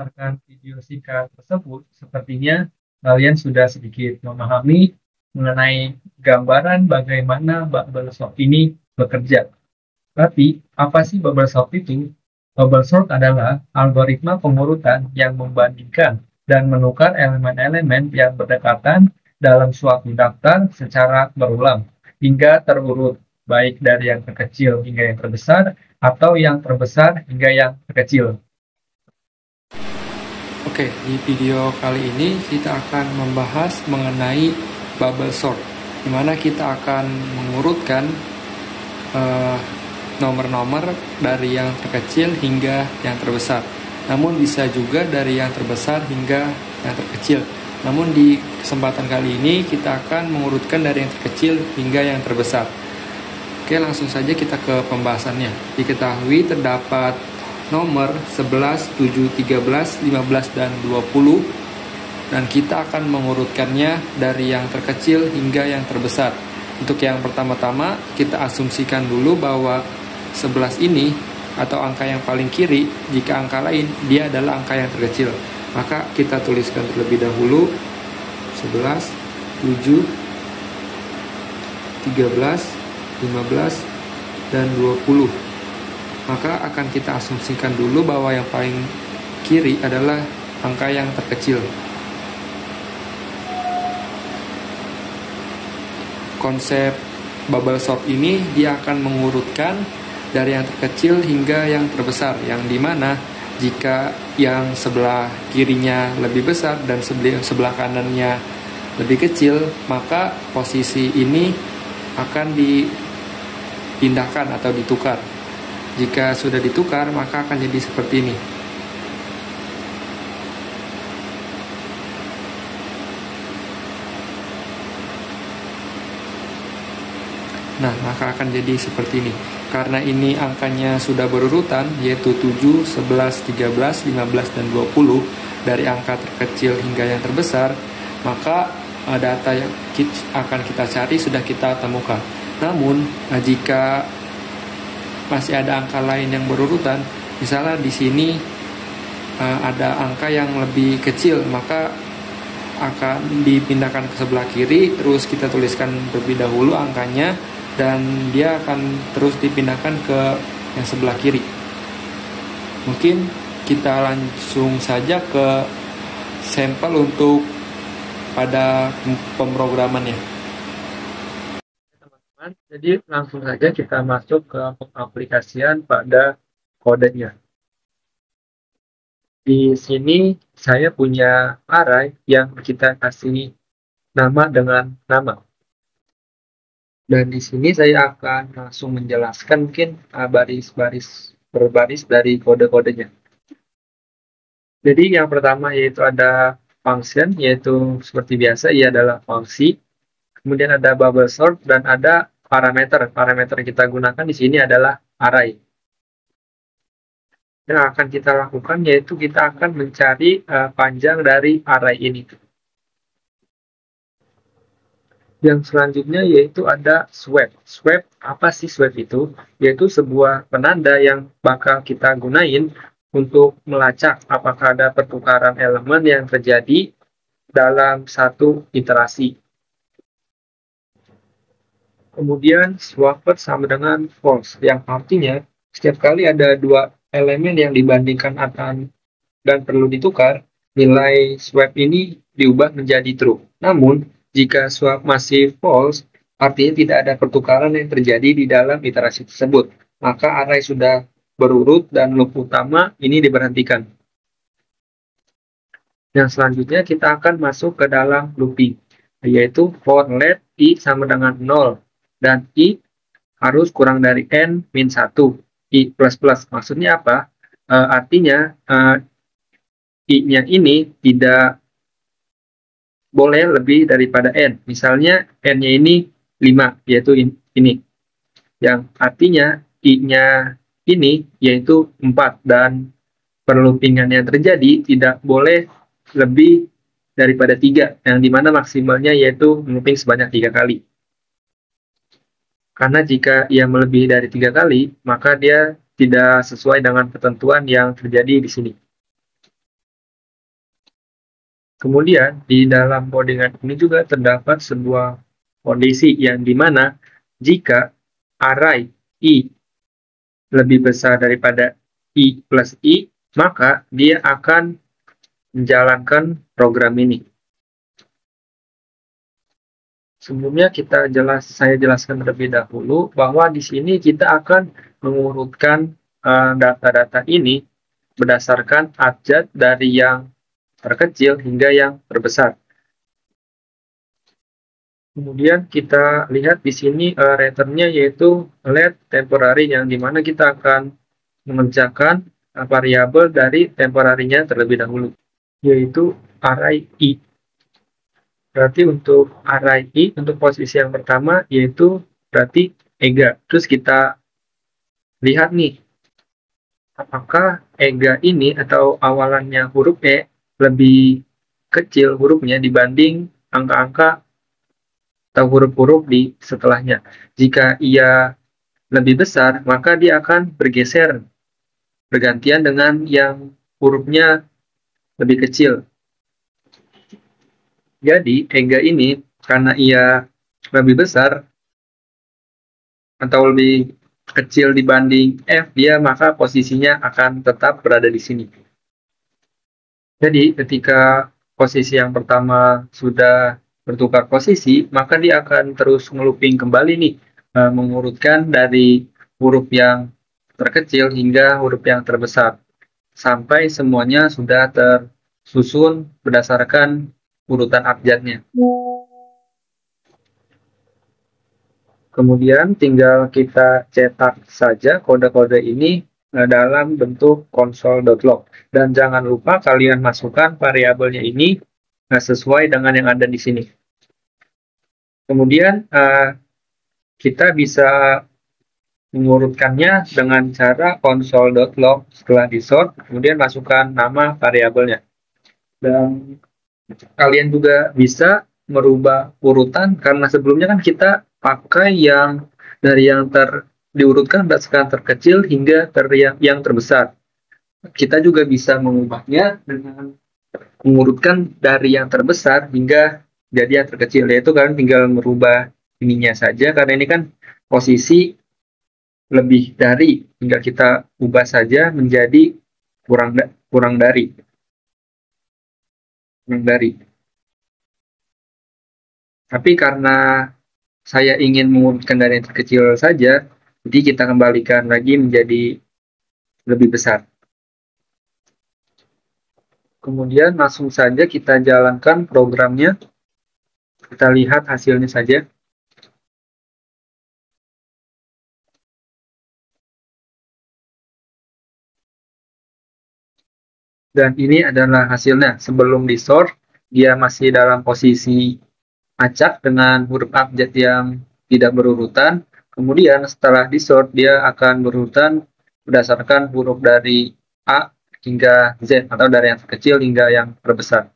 berdasarkan video singkat tersebut, sepertinya kalian sudah sedikit memahami mengenai gambaran bagaimana bubble sort ini bekerja. Tapi, apa sih bubble sort itu? Bubble sort adalah algoritma pengurutan yang membandingkan dan menukar elemen-elemen yang berdekatan dalam suatu daftar secara berulang hingga terurut, baik dari yang terkecil hingga yang terbesar atau yang terbesar hingga yang terkecil. Oke, di video kali ini kita akan membahas mengenai bubble sort, di mana kita akan mengurutkan nomor-nomor dari yang terkecil hingga yang terbesar. Namun bisa juga dari yang terbesar hingga yang terkecil. Namun di kesempatan kali ini kita akan mengurutkan dari yang terkecil hingga yang terbesar. Oke, langsung saja kita ke pembahasannya. Diketahui terdapat nomor 11, 7, 13, 15, dan 20, dan kita akan mengurutkannya dari yang terkecil hingga yang terbesar. Untuk yang pertama-tama, kita asumsikan dulu bahwa 11 ini atau angka yang paling kiri, jika angka lain, dia adalah angka yang terkecil. Maka kita tuliskan terlebih dahulu 11, 7, 13, 15, dan 20. Maka akan kita asumsikan dulu bahwa yang paling kiri adalah angka yang terkecil. Konsep bubble sort ini dia akan mengurutkan dari yang terkecil hingga yang terbesar, yang dimana jika yang sebelah kirinya lebih besar dan sebelah kanannya lebih kecil, maka posisi ini akan dipindahkan atau ditukar. Jika sudah ditukar, maka akan jadi seperti ini. Nah, maka akan jadi seperti ini. Karena ini angkanya sudah berurutan, yaitu 7, 11, 13, 15, dan 20, dari angka terkecil hingga yang terbesar, maka data yang akan kita cari sudah kita temukan. Namun, jika masih ada angka lain yang berurutan, misalnya di sini ada angka yang lebih kecil, maka akan dipindahkan ke sebelah kiri, terus kita tuliskan terlebih dahulu angkanya, dan dia akan terus dipindahkan ke yang sebelah kiri. Mungkin kita langsung saja ke sampel untuk pada pemrogramannya. Jadi langsung saja kita masuk ke pengaplikasian pada kodenya. Di sini saya punya array yang kita kasih nama dengan nama. Dan di sini saya akan langsung menjelaskan mungkin baris-baris berbaris dari kode-kodenya. Jadi yang pertama yaitu ada function, yaitu seperti biasa ia adalah fungsi. Kemudian ada bubble sort dan ada parameter. Parameter yang kita gunakan di sini adalah array. Yang akan kita lakukan yaitu kita akan mencari panjang dari array ini. Yang selanjutnya yaitu ada swap. Swap, apa sih swap itu? Yaitu sebuah penanda yang bakal kita gunain untuk melacak apakah ada pertukaran elemen yang terjadi dalam satu iterasi. Kemudian swapped sama dengan false, yang artinya setiap kali ada dua elemen yang dibandingkan dan perlu ditukar, nilai swap ini diubah menjadi true. Namun, jika swap masih false, artinya tidak ada pertukaran yang terjadi di dalam iterasi tersebut. Maka array sudah berurut dan loop utama ini diberhentikan. Yang selanjutnya kita akan masuk ke dalam looping, yaitu for let i sama dengan 0 dan i harus kurang dari n min 1, i plus plus. Maksudnya apa? Artinya i-nya ini tidak boleh lebih daripada n. Misalnya n-nya ini 5, yaitu ini. Yang artinya i-nya ini yaitu 4, dan perloopingan yang terjadi tidak boleh lebih daripada 3, yang dimana maksimalnya yaitu looping sebanyak 3 kali. Karena jika ia melebihi dari 3 kali, maka dia tidak sesuai dengan ketentuan yang terjadi di sini. Kemudian di dalam codingan ini juga terdapat sebuah kondisi yang dimana jika array i lebih besar daripada i plus i, maka dia akan menjalankan program ini. Sebelumnya saya jelaskan terlebih dahulu bahwa di sini kita akan mengurutkan data-data ini berdasarkan abjad dari yang terkecil hingga yang terbesar. Kemudian kita lihat di sini returnnya yaitu let temporary, yang dimana kita akan mengerjakan variabel dari temporarinya terlebih dahulu, yaitu array i. Berarti untuk array i, untuk posisi yang pertama, yaitu berarti EGA. Terus kita lihat nih, apakah EGA ini atau awalannya huruf E lebih kecil hurufnya dibanding angka-angka atau huruf-huruf di setelahnya. Jika ia lebih besar, maka dia akan bergeser bergantian dengan yang hurufnya lebih kecil. Jadi, EGA ini karena ia lebih besar atau lebih kecil dibanding F, maka posisinya akan tetap berada di sini. Jadi, ketika posisi yang pertama sudah bertukar posisi, maka dia akan terus ngelooping kembali nih, mengurutkan dari huruf yang terkecil hingga huruf yang terbesar, sampai semuanya sudah tersusun berdasarkan urutan abjadnya. Kemudian tinggal kita cetak saja kode-kode ini dalam bentuk console.log. Dan jangan lupa kalian masukkan variabelnya ini sesuai dengan yang ada di sini. Kemudian kita bisa mengurutkannya dengan cara console.log. Setelah disort, kemudian masukkan nama variabelnya. Dan kalian juga bisa merubah urutan, karena sebelumnya kan kita pakai yang dari yang diurutkan berdasarkan terkecil hingga yang terbesar. Kita juga bisa mengubahnya dengan mengurutkan dari yang terbesar hingga jadi yang terkecil, yaitu kalian tinggal merubah ininya saja, karena ini kan posisi lebih dari, tinggal kita ubah saja menjadi kurang dari. Tapi karena saya ingin mengurutkan dari yang terkecil saja, jadi kita kembalikan lagi menjadi lebih besar. Kemudian langsung saja kita jalankan programnya. Kita lihat hasilnya saja. Dan ini adalah hasilnya. Sebelum di-sort, dia masih dalam posisi acak dengan huruf abjad yang tidak berurutan. Kemudian setelah di-sort, dia akan berurutan berdasarkan huruf dari A hingga Z, atau dari yang terkecil hingga yang terbesar.